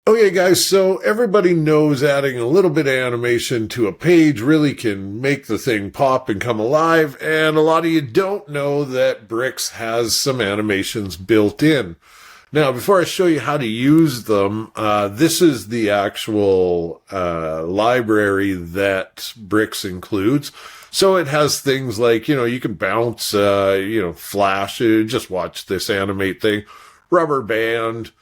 Okay, guys, so everybody knows adding a little bit of animation to a page really can make the thing pop and come alive, and a lot of you don't know that Bricks has some animations built in. Now, before I show you how to use them, this is the actual library that Bricks includes. So it has things like, you can bounce, flash, just watch this animate thing, rubber band,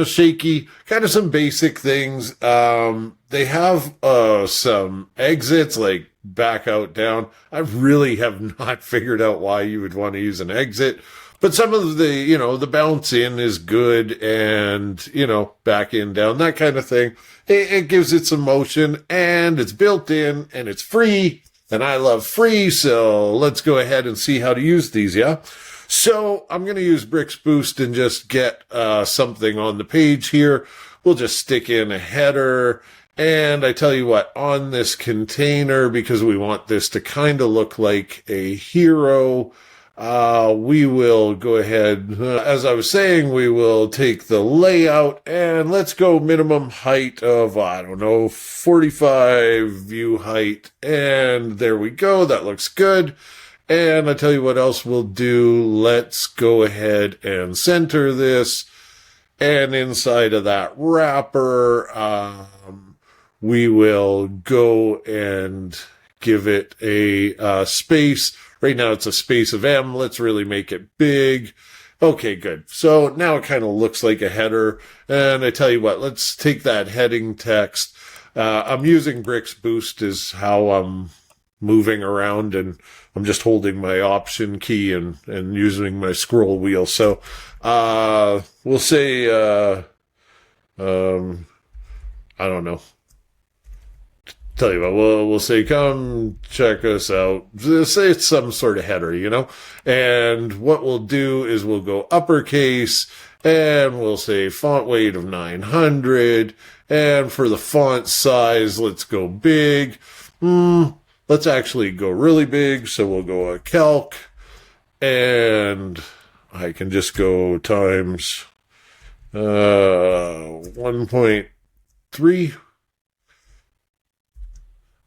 shaky, kind of some basic things. They have some exits like back, out, down. I really have not figured out why you would want to use an exit. But some of the bounce in is good and, back in, down, that kind of thing. It gives it some motion and it's built in and it's free. And I love free. So let's go ahead and see how to use these. Yeah. So I'm going to use Bricks Boost and just get something on the page here. We'll just stick in a header. And I tell you what, on this container, because we want this to kind of look like a hero, we will go ahead, as I was saying, we will take the layout and let's go minimum height of, 45 view height. And there we go. That looks good. And I tell you what else we'll do. Let's go ahead and center this. And inside of that wrapper, we will go and give it a space. Right now it's a space of M. Let's really make it big. Okay, good. So now it kind of looks like a header. And I tell you what, let's take that heading text. I'm using Bricks Boost is how I'm moving around, and I'm just holding my option key and using my scroll wheel. So, we'll say, I don't know. Tell you what, we'll say, come check us out. Say it's some sort of header, and what we'll do is we'll go uppercase and we'll say font weight of 900. And for the font size, let's go big. Let's actually go really big. So we'll go a calc and I can just go times 1.3.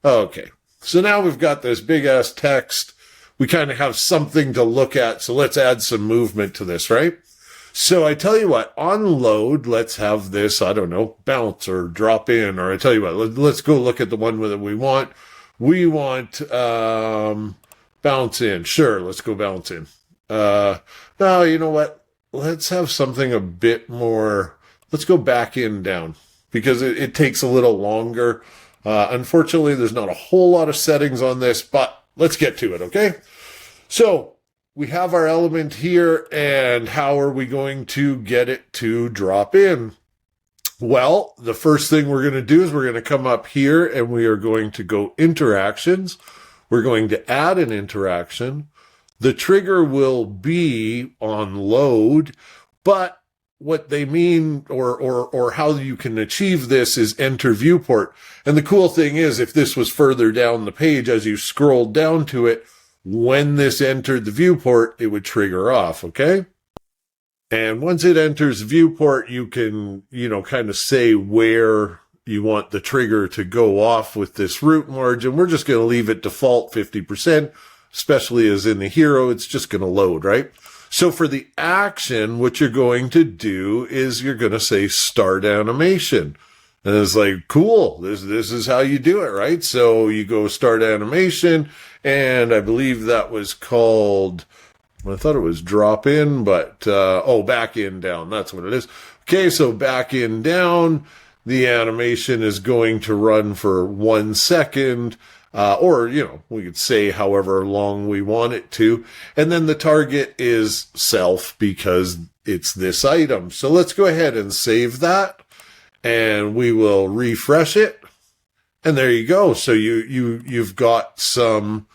Okay. So now we've got this big ass text. We kind of have something to look at. So let's add some movement to this, right? So I tell you what, on load, let's have this, bounce or drop in, or I tell you what, let's go look at the one that we want. We want bounce in. Sure, let's go bounce in. Now, you know what? Let's have something a bit more. Let's go back in down because it takes a little longer. Unfortunately, there's not a whole lot of settings on this, but let's get to it, okay? So we have our element here, and how are we going to get it to drop in? Well, the first thing we're going to do is we're going to come up here and we are going to go interactions. We're going to add an interaction. The trigger will be on load, but what they mean or how you can achieve this is enter viewport. And the cool thing is if this was further down the page, as you scrolled down to it, when this entered the viewport, it would trigger off. Okay. And once it enters viewport, you can, kind of say where you want the trigger to go off with this root margin. We're just going to leave it default 50%, especially as in the hero, it's just going to load, right? So for the action, what you're going to do is you're going to say start animation. And it's like, cool, this is how you do it, right? So you go start animation, and I believe that was called, I thought it was drop in, but, back in down. That's what it is. Okay. So back in down, the animation is going to run for 1 second, or, we could say however long we want it to. And then the target is self because it's this item. So let's go ahead and save that and we will refresh it. And there you go. So you've got some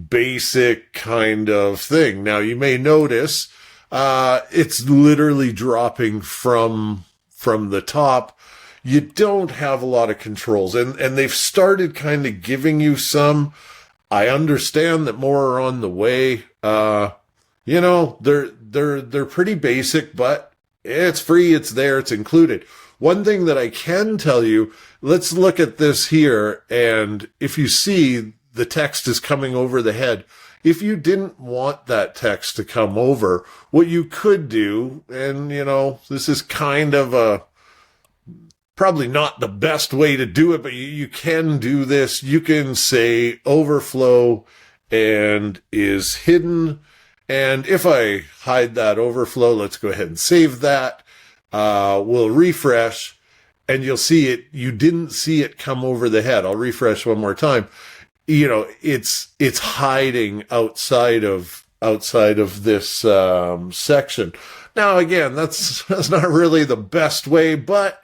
basic kind of thing. Now you may notice, it's literally dropping from the top. You don't have a lot of controls, and they've started kind of giving you some. I understand that more are on the way. They're pretty basic, but it's free. It's there. It's included. One thing that I can tell you, let's look at this here. And if you see the text is coming over the head, if you didn't want that text to come over, what you could do, and this is kind of probably not the best way to do it, but you can do this. You can say overflow and is hidden. And if I hide that overflow, let's go ahead and save that. We'll refresh and you'll see it. You didn't see it come over the head. I'll refresh one more time. It's hiding outside of this section. Now, again, that's not really the best way, but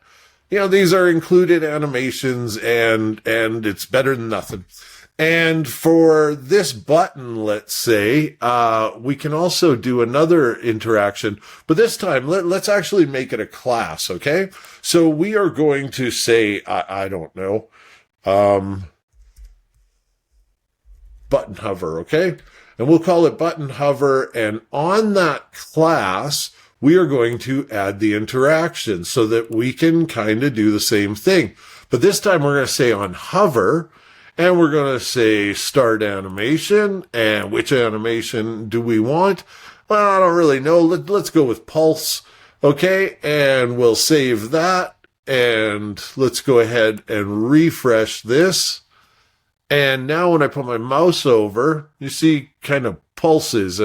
these are included animations and it's better than nothing. And for this button, let's say, we can also do another interaction, but this time let's actually make it a class. Okay. So we are going to say, I don't know, button hover. Okay. And we'll call it button hover. And on that class, we are going to add the interaction so that we can kind of do the same thing. But this time we're going to say on hover, and we're going to say start animation. And which animation do we want? Well, I don't really know. Let's go with pulse. Okay. And we'll save that. And let's go ahead and refresh this. And now when I put my mouse over, you see kind of pulses.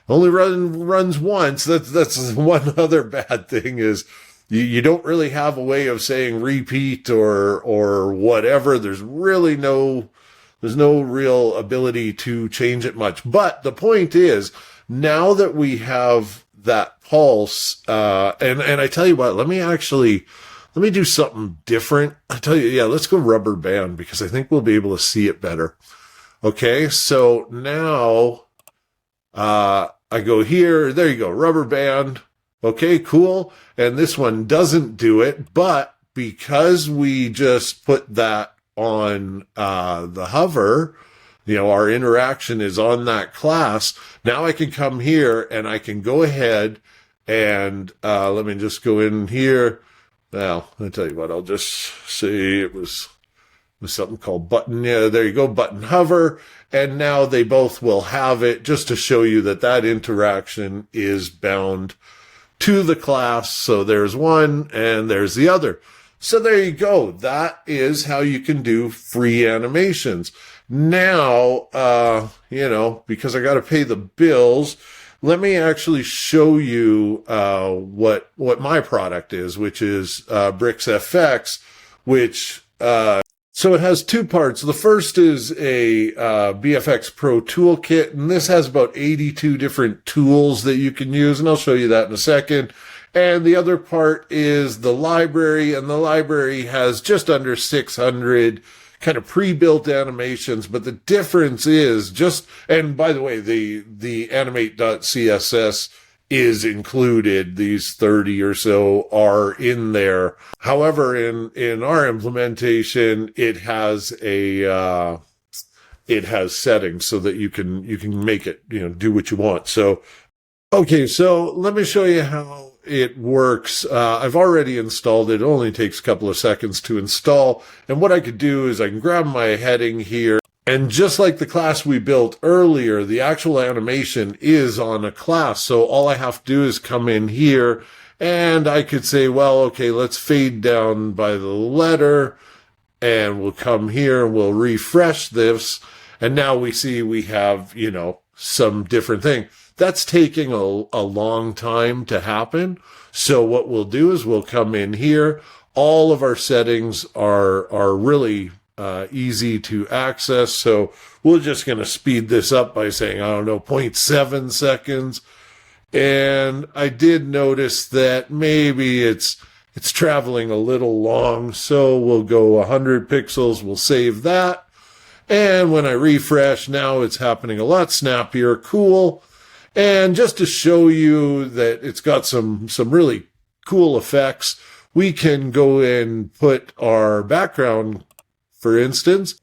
Only runs once. That's one other bad thing is you don't really have a way of saying repeat or whatever. There's no real ability to change it much. But the point is, now that we have that pulse, and I tell you what, let me do something different. I tell you, yeah, let's go rubber band because I think we'll be able to see it better. Okay, so now I go here. There you go, rubber band. Okay, cool. And this one doesn't do it, but because we just put that on the hover, our interaction is on that class. Now I can come here and I can go ahead and let me just go in here. Well, I'll tell you what, I'll just say it was something called button. Yeah, there you go, button hover. And now they both will have it just to show you that interaction is bound to the class. So there's one and there's the other. So there you go. That is how you can do free animations. Now, because I got to pay the bills, let me actually show you what my product is, which is BrixFX, which so it has two parts. The first is a BFX Pro toolkit, and this has about 82 different tools that you can use, and I'll show you that in a second. And the other part is the library, and the library has just under 600 kind of pre-built animations, but the difference is and by the way, the animate.css is included. These 30 or so are in there. However, in our implementation, it has settings so that you can make it, do what you want. So, okay, so let me show you how it works. I've already installed it. It only takes a couple of seconds to install. And what I could do is I can grab my heading here. And just like the class we built earlier, the actual animation is on a class. So all I have to do is come in here and I could say, well, okay, let's fade down by the letter and we'll come here and we'll refresh this. And now we see we have, some different thing. That's taking a long time to happen. So what we'll do is we'll come in here. All of our settings are really easy to access. So we're just going to speed this up by saying, 0.7 seconds. And I did notice that maybe it's traveling a little long. So we'll go 100 pixels. We'll save that. And when I refresh, now it's happening a lot snappier. Cool. And just to show you that it's got some really cool effects, we can go and put our background, for instance.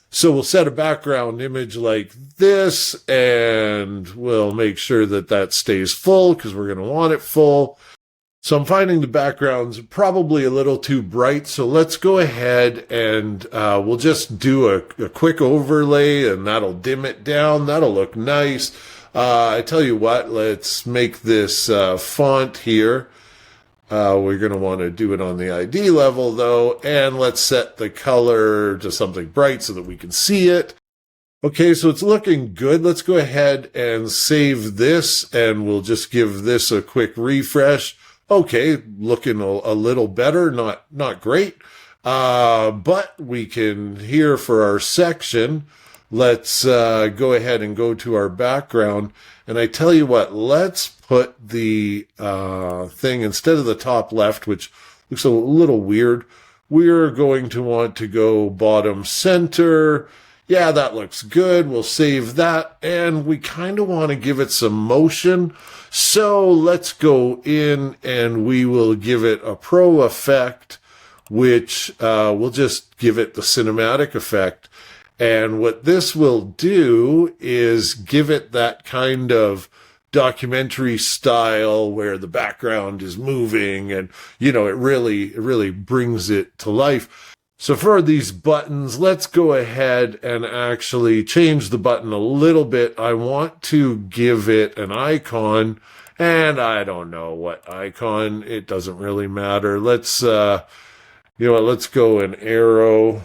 So we'll set a background image like this, and we'll make sure that stays full because we're going to want it full. So I'm finding the background's probably a little too bright. So let's go ahead and we'll just do a quick overlay, and that'll dim it down. That'll look nice. I tell you what, let's make this font here. We're going to want to do it on the ID level though. And let's set the color to something bright so that we can see it. Okay, so it's looking good. Let's go ahead and save this, and we'll just give this a quick refresh. Okay, looking a little better, not great. But we can, here for our section, let's go ahead and go to our background. And I tell you what, let's put the thing, instead of the top left, which looks a little weird, we're going to want to go bottom center. Yeah, that looks good. We'll save that. And we kind of want to give it some motion. So let's go in and we will give it a pro effect, which we'll just give it the cinematic effect. And what this will do is give it that kind of documentary style where the background is moving and, you know, it really brings it to life. So for these buttons, let's go ahead and actually change the button a little bit. I want to give it an icon, and I don't know what icon. It doesn't really matter. Let's, you know what, let's go an arrow.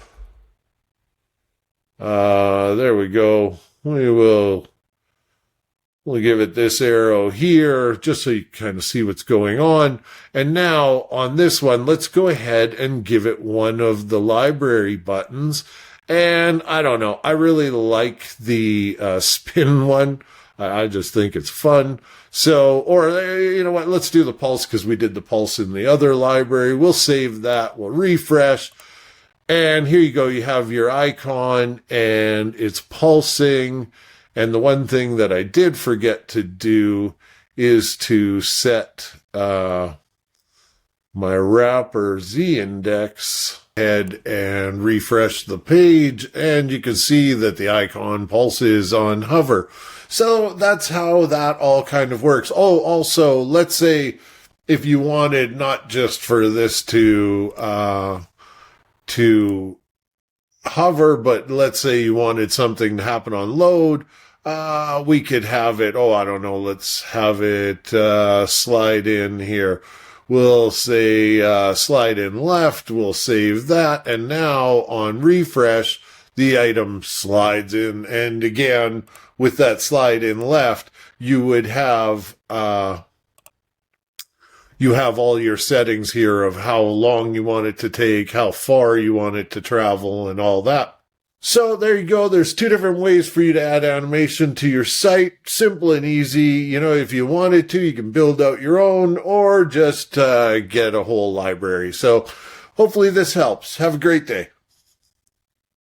There we go. We'll give it this arrow here, just so you kind of see what's going on. And now on this one, let's go ahead and give it one of the library buttons. And I don't know, I really like the spin one. I just think it's fun. So, or you know what, let's do the pulse because we did the pulse in the other library. We'll save that, we'll refresh. And here you go, you have your icon and it's pulsing. And the one thing that I did forget to do is to set my wrapper z-index head and refresh the page. And you can see that the icon pulses on hover. So that's how that all kind of works. Oh, also, let's say if you wanted not just for this to hover, but let's say you wanted something to happen on load, we could have it, oh, I don't know, let's have it slide in here. We'll say slide in left, we'll save that, and now on refresh, the item slides in, and again, with that slide in left, you would have you have all your settings here of how long you want it to take, how far you want it to travel, and all that. So there you go. There's two different ways for you to add animation to your site. Simple and easy. You know, if you wanted to, you can build out your own or just get a whole library. So hopefully this helps. Have a great day.